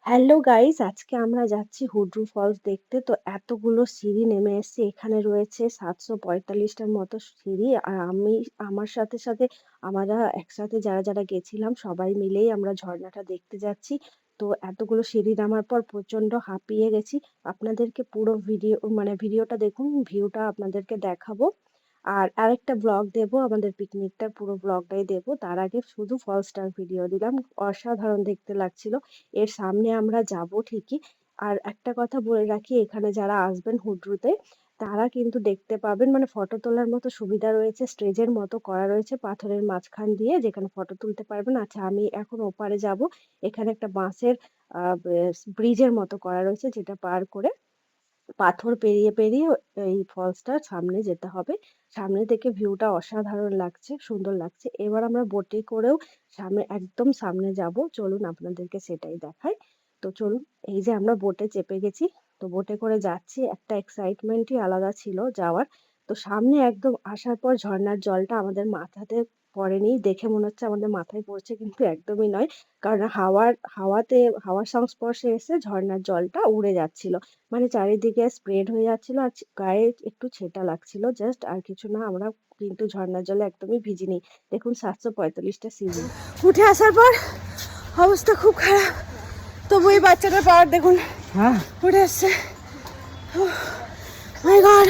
Hello guys, আজকে আমরা যাচ্ছি হুড্রু ফলস দেখতে। তো এতগুলো সিঁড়ি নেমে এসেছি। এখানে রয়েছে ৭৪৫টার মতো সিঁড়ি। আর আমার সাথে সাথে আমরা একসাথে যারা গেছিলাম সবাই মিলেই আমরা ঝর্ণাটা দেখতে যাচ্ছি। তো এতগুলো সিঁড়ি নামার পর প্রচন্ড হাঁপিয়ে গেছি। আপনাদেরকে পুরো ভিডিওটা দেখুন, ভিউটা আপনাদেরকে দেখাবো। আর আরেকটা ব্লগ দেবো, আমাদের পিকনিকটার পুরো ব্লগটাই দেবো। তার আগে শুধু ফলসটার ভিডিও দিলাম। অসাধারণ দেখতে লাগছিল। এর সামনে আমরা যাব ঠিকই। আর একটা কথা বলে রাখি, এখানে যারা আসবেন হুড্রুতে তারা কিন্তু দেখতে পাবেন, মানে ফটো তোলার মতো সুবিধা রয়েছে, স্টেজের মতো করা রয়েছে পাথরের মাঝখান দিয়ে, যেখানে ফটো তুলতে পারবেন। আচ্ছা, আমি এখন ওপারে যাব। এখানে একটা বাঁশের ব্রিজের মতো করা রয়েছে, যেটা পার করে পাথর পেরিয়ে পেরিয়ে এই ফলসটার সামনে যেতে হবে। সামনে থেকে ভিউটা অসাধারণ লাগছে, সুন্দর লাগছে। এবার আমরা বোটে করেও একদম সামনে যাব। চলুন আপনাদেরকে সেটাই দেখাই। তো চলুন, এই যে আমরা বোটে চেপে গেছি। তো বোটে করে যাচ্ছি, একটা এক্সাইটমেন্টই আলাদা ছিল যাওয়ার। তো সামনে একদম আসার পর ঝর্ণার জলটা আমাদের মাথাতে পড়েনি। দেখে মনে হচ্ছে আমাদের মাথায় পড়ছে, কিন্তু একদমই নয়। কারণ হাওয়ার সংস্পর্শে এসে ঝর্ণার জলটা উড়ে যাচ্ছিল। মানে চারিদিকে স্প্রেড হয়ে যাচ্ছিল, আর গায়ে একটু ছেটা লাগছিল জাস্ট, আর কিছু না। আমরা কিন্তু ঝর্ণার জলে একদমই ভিজিনি। দেখুন ৭৪৫টা সিঁড়ি উঠে আসার পর অবস্থা খুব খারাপ। তবু এই বাচ্চাটার পাওয়ার দেখুন, উঠে আসছে। মাই গড।